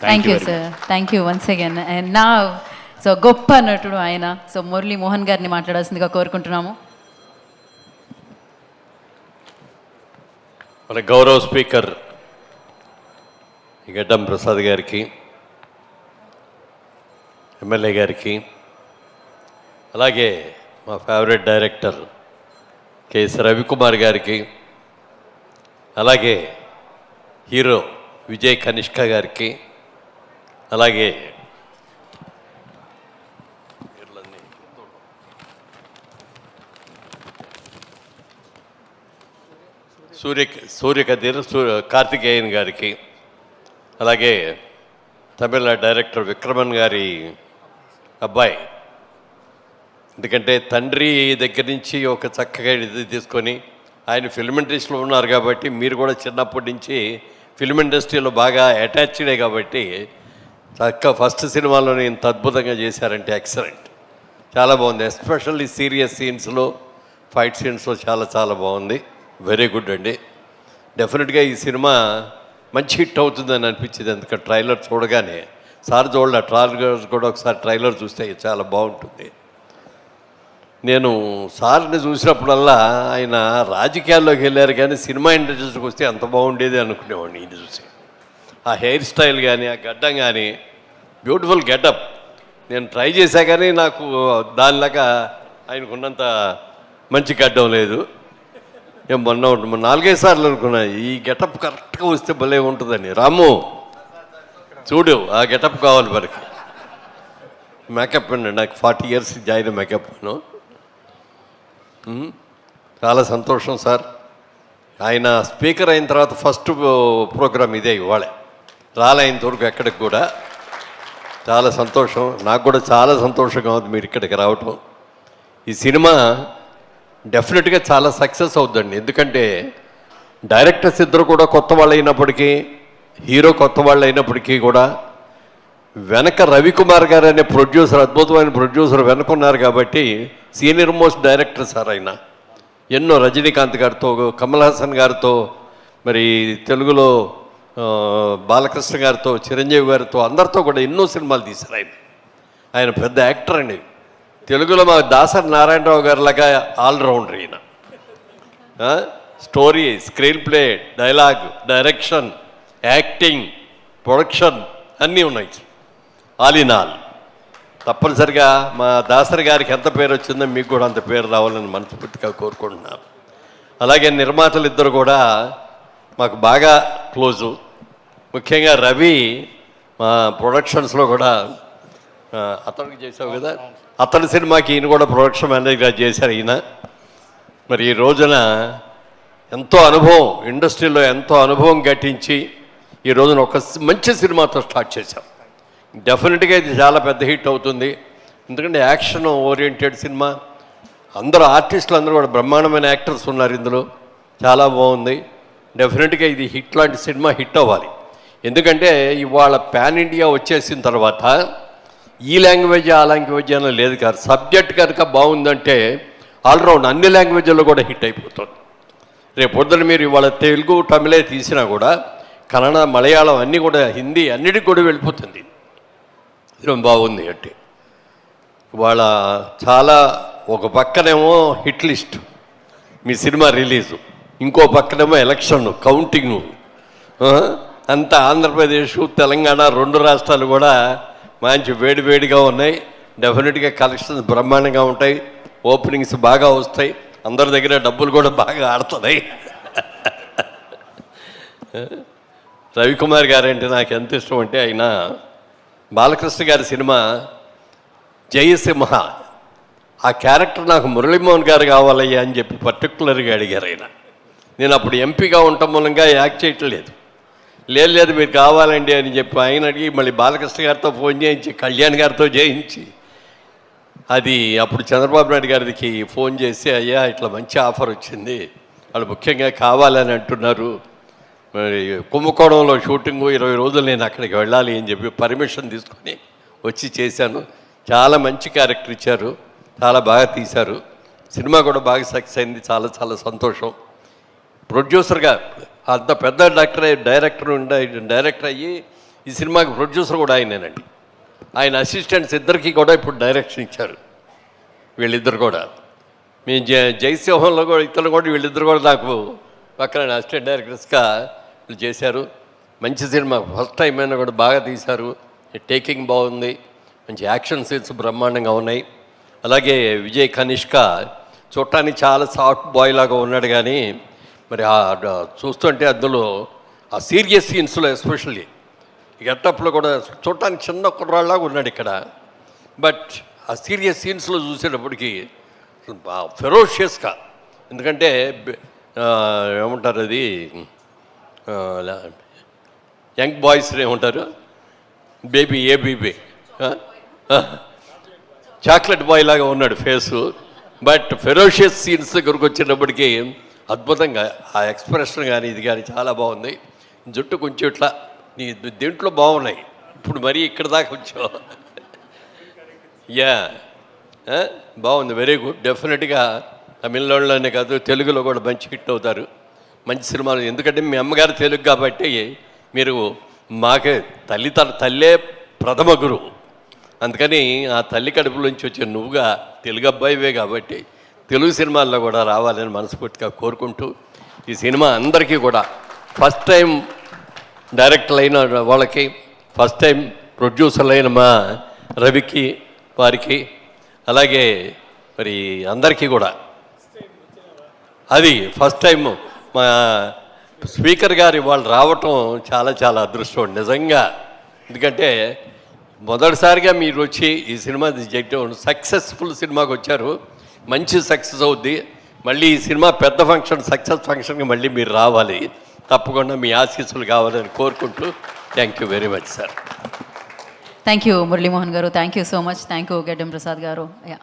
Thank you sir, thank you once again. And నా so గొప్ప నటుడు ఆయన, సో మురళీ మోహన్ గారిని మాట్లాడాల్సిందిగా కోరుకుంటున్నాము. మన గౌరవ స్పీకర్ గడ్డం ప్రసాద్ గారికి, ఎమ్మెల్యే గారికి, అలాగే మా ఫేవరెట్ డైరెక్టర్ కెఎస్ రవికుమార్ గారికి, అలాగే హీరో విజయ్ కనిష్క గారికి, అలాగే కార్తికేయన్ గారికి, అలాగే తమిళ డైరెక్టర్ విక్రమన్ గారి అబ్బాయి, ఎందుకంటే తండ్రి దగ్గర నుంచి ఒక చక్కగా ఇది తీసుకొని ఆయన ఫిల్మ్ ఇండస్ట్రీలో ఉన్నారు కాబట్టి మీరు కూడా చిన్నప్పటి నుంచి ఫిల్మ్ ఇండస్ట్రీలో బాగా అటాచ్డే కాబట్టి చక్కగా ఫస్ట్ సినిమాలోనే ఇంత అద్భుతంగా చేశారంటే ఎక్సలెంట్, చాలా బాగుంది. ఎస్పెషల్లీ సీరియస్ సీన్స్లో, ఫైట్ సీన్స్లో చాలా చాలా బాగుంది. వెరీ గుడ్ అండి. డెఫినెట్గా ఈ సినిమా మంచి హిట్ అవుతుందని అనిపించింది. ఎందుకంటే ట్రైలర్ చూడగానే సార్ చూడాలి, ట్రైలర్ కూడా ఒకసారి ట్రైలర్ చూస్తే చాలా బాగుంటుంది. నేను సార్ని చూసినప్పుడల్లా ఆయన రాజకీయాల్లోకి వెళ్ళారు కానీ సినిమా ఇండస్ట్రీకి వస్తే అంత బాగుండేది అనుకునేవాడిని. ఇది చూసి ఆ హెయిర్ స్టైల్ కానీ, ఆ గడ్డం కానీ, బ్యూటిఫుల్ గెటప్. నేను ట్రై చేశా కానీ నాకు దానిలాగా ఆయనకున్నంత మంచి గడ్డం లేదు. నేను మొన్న 4-5 సార్లు అనుకున్నా ఈ గెటప్ కరెక్ట్గా వస్తే భలే ఉంటుందని. రాము చూడు, ఆ గెటప్ కావాలి మనకి. మేకప్ అండి, నాకు 40 years జాయిన్ మేకప్ను. చాలా సంతోషం సార్. ఆయన స్పీకర్ అయిన తర్వాత ఫస్ట్ ప్రోగ్రాం ఇదే ఇవాళ, రాలేంతవరకు ఎక్కడికి కూడా. చాలా సంతోషం, నాకు కూడా చాలా సంతోషంగా ఉంది మీరు ఇక్కడికి రావటం. ఈ సినిమా డెఫినెట్గా చాలా సక్సెస్ అవుతుందండి. ఎందుకంటే డైరెక్టర్స్ ఇద్దరు కూడా కొత్త వాళ్ళు అయినప్పటికీ, హీరో కొత్త వాళ్ళు అయినప్పటికీ కూడా వెనక రవికుమార్ గారు అనే ప్రొడ్యూసర్, అద్భుతమైన ప్రొడ్యూసర్ వెనుకున్నారు కాబట్టి సీనియర్ మోస్ట్ డైరెక్టర్ సార్ ఆయన. ఎన్నో రజనీకాంత్ గారితో, కమల్ హాసన్ గారితో, మరి తెలుగులో బాలకృష్ణ గారితో, చిరంజీవి గారితో, అందరితో కూడా ఎన్నో సినిమాలు తీశారు ఆయన. ఆయన పెద్ద యాక్టర్ అండి. తెలుగులో మా దాసరి నారాయణరావు గారిలాగా ఆల్రౌండర్ ఈయన. Story, screen play, dialogue, direction, acting, production అన్నీ ఉన్నాయి. All in all. తప్పనిసరిగా మా దాసరి గారికి ఎంత పేరు వచ్చిందో మీకు కూడా అంత పేరు రావాలని మనస్ఫూర్తిగా కోరుకుంటున్నాను. అలాగే నిర్మాతలు ఇద్దరు కూడా మాకు బాగా క్లోజు. ముఖ్యంగా రవి మా ప్రొడక్షన్స్లో కూడా అతనికి చేసావు కదా, అతని సినిమాకి ఈయన కూడా ప్రొడక్షన్ మేనేజర్గా చేశారు ఈయన. మరి ఈ రోజున ఎంతో అనుభవం, ఇండస్ట్రీలో ఎంతో అనుభవం గట్టించి ఈ రోజున ఒక మంచి సినిమాతో స్టార్ట్ చేశాం. డెఫినెట్గా ఇది చాలా పెద్ద హిట్ అవుతుంది. ఎందుకంటే యాక్షన్ ఓరియంటెడ్ సినిమా, అందరూ ఆర్టిస్టులు అందరూ కూడా బ్రహ్మాండమైన యాక్టర్స్ ఉన్నారు ఇందులో, చాలా బాగుంది. డెఫినెట్గా ఇది హిట్ లాంటి సినిమా హిట్ అవ్వాలి. ఎందుకంటే ఇవాళ పాన్ ఇండియా వచ్చేసిన తర్వాత ఈ లాంగ్వేజ్ ఆ లాంగ్వేజ్ అని లేదు కాదు. సబ్జెక్ట్ కనుక బాగుందంటే ఆల్రౌండ్ అన్ని లాంగ్వేజ్లో కూడా హిట్ అయిపోతుంది. రేపు పొద్దున మీరు ఇవాళ తెలుగు, తమిళే తీసినా కూడా కన్నడ, మలయాళం అన్నీ కూడా, హిందీ అన్నిటికి కూడా వెళ్ళిపోతుంది. బాగుంది అంటే ఇవాళ చాలా, ఒక పక్కనేమో హిట్ లిస్ట్ మీ సినిమా రిలీజు, ఇంకో పక్కనేమో ఎలక్షన్ కౌంటింగు, అంతా ఆంధ్రప్రదేశ్, తెలంగాణ 2 రాష్ట్రాలు కూడా మంచి వేడివేడిగా ఉన్నాయి. డెఫినెట్గా కలెక్షన్స్ బ్రహ్మాండంగా ఉంటాయి, ఓపెనింగ్స్ బాగా వస్తాయి, అందరి దగ్గర డబ్బులు కూడా బాగా ఆడుతున్నాయి. రవికుమార్ గారు అంటే నాకు ఎంత ఇష్టం అంటే, ఆయన బాలకృష్ణ గారి సినిమా జయసింహ, ఆ క్యారెక్టర్ నాకు మురళీమోహన్ గారు కావాలయ్యా అని చెప్పి పర్టికులర్గా అడిగారు ఆయన. నేను అప్పుడు ఎంపీగా ఉండటం మూలంగా యాక్ట్ చేయట్లేదు. లేదు మీరు కావాలండి అని చెప్పి ఆయన అడిగి మళ్ళీ బాలకృష్ణ గారితో ఫోన్ చేయించి, కళ్యాణ్ గారితో చేయించి, అది అప్పుడు చంద్రబాబు నాయుడు గారికి ఫోన్ చేసి, అయ్యా ఇట్లా మంచి ఆఫర్ వచ్చింది, వాళ్ళు ముఖ్యంగా కావాలని అంటున్నారు, మరి కుంభకోణంలో షూటింగు 20 రోజులు నేను అక్కడికి వెళ్ళాలి అని చెప్పి పర్మిషన్ తీసుకొని వచ్చి చేశాను. చాలా మంచి క్యారెక్టర్ ఇచ్చారు, చాలా బాగా తీశారు. సినిమా కూడా బాగా సక్సెస్ అయింది, చాలా చాలా సంతోషం. ప్రొడ్యూసర్గా అంత పెద్ద డైరెక్టర్ అయ్యి ఈ సినిమాకి ప్రొడ్యూసర్ కూడా ఆయనేనండి. ఆయన అసిస్టెంట్స్ ఇద్దరికి కూడా ఇప్పుడు డైరెక్షన్ ఇచ్చారు వీళ్ళిద్దరు కూడా. మేము జయసింహంలో కూడా ఇతరులు కూడా వీళ్ళిద్దరు కూడా నాకు పక్కన అసిస్టెంట్ డైరెక్టర్స్గా వీళ్ళు చేశారు. మంచి సినిమా, ఫస్ట్ టైం అయినా కూడా బాగా తీశారు. టేకింగ్ బాగుంది, మంచి యాక్షన్ సీన్స్ బ్రహ్మాండంగా ఉన్నాయి. అలాగే విజయ్ కనిష్క చూడటానికి చాలా సాఫ్ట్ బాయ్ లాగా ఉన్నాడు, కానీ మరి చూస్తుంటే అందులో ఆ సీరియస్ సీన్స్లో ఎస్పెషల్లీ గెటప్లో కూడా చూడటానికి చిన్న కుర్రాళ్ళలాగా ఉన్నాడు ఇక్కడ. బట్ ఆ సీరియస్ సీన్స్లో చూసేటప్పటికి ఫెరోషియస్గా, ఎందుకంటే ఏమంటారు అది యంగ్ బాయ్స్ ఏమంటారు, బేబీ చాక్లెట్ బాయ్ లాగా ఉన్నాడు ఫేసు. బట్ ఫెరోషియస్ సీన్స్ దగ్గరకు వచ్చేటప్పటికి అద్భుతంగా ఆ ఎక్స్ప్రెషన్ కానీ ఇది కానీ చాలా బాగుంది. జుట్టు కొంచెం ఇట్లా నీ దీంట్లో బాగున్నాయి, ఇప్పుడు మరీ ఇక్కడ దాకా వచ్చావు. యా బాగుంది, వెరీ గుడ్. డెఫినెట్గా తమిళనాడులోనే కాదు తెలుగులో కూడా మంచి హిట్ అవుతారు, మంచి సినిమాలు. ఎందుకంటే మీ అమ్మగారు తెలుగు కాబట్టి మీరు మాకే తల్లే ప్రథమ గురువు, అందుకని ఆ తల్లి కడుపులోంచి వచ్చే నువ్వుగా తెలుగు అబ్బాయివే కాబట్టి తెలుగు సినిమాల్లో కూడా రావాలని మనస్ఫూర్తిగా కోరుకుంటూ, ఈ సినిమా అందరికీ కూడా ఫస్ట్ టైం డైరెక్టర్ అయిన వాళ్ళకి, ఫస్ట్ టైం ప్రొడ్యూసర్లు అయిన మా రవికి వారికి, అలాగే మరి అందరికీ కూడా అది ఫస్ట్ టైం మా స్పీకర్ గారు వాళ్ళు రావటం చాలా చాలా అదృష్టం నిజంగా. ఎందుకంటే మొదటిసారిగా మీరు వచ్చి ఈ సినిమా చేయటం సక్సెస్ఫుల్ సినిమాకి వచ్చారు, మంచి సక్సెస్ అవుద్ది. మళ్ళీ ఈ సినిమా పెద్ద ఫంక్షన్, సక్సెస్ ఫంక్షన్కి మళ్ళీ మీరు రావాలి, తప్పకుండా మీ ఆశీస్సులు కావాలని కోరుకుంటూ thank you very much sir. Thank you Muralimohan గారు, thank you so much. Thank you Geddam Prasad గారు. యా.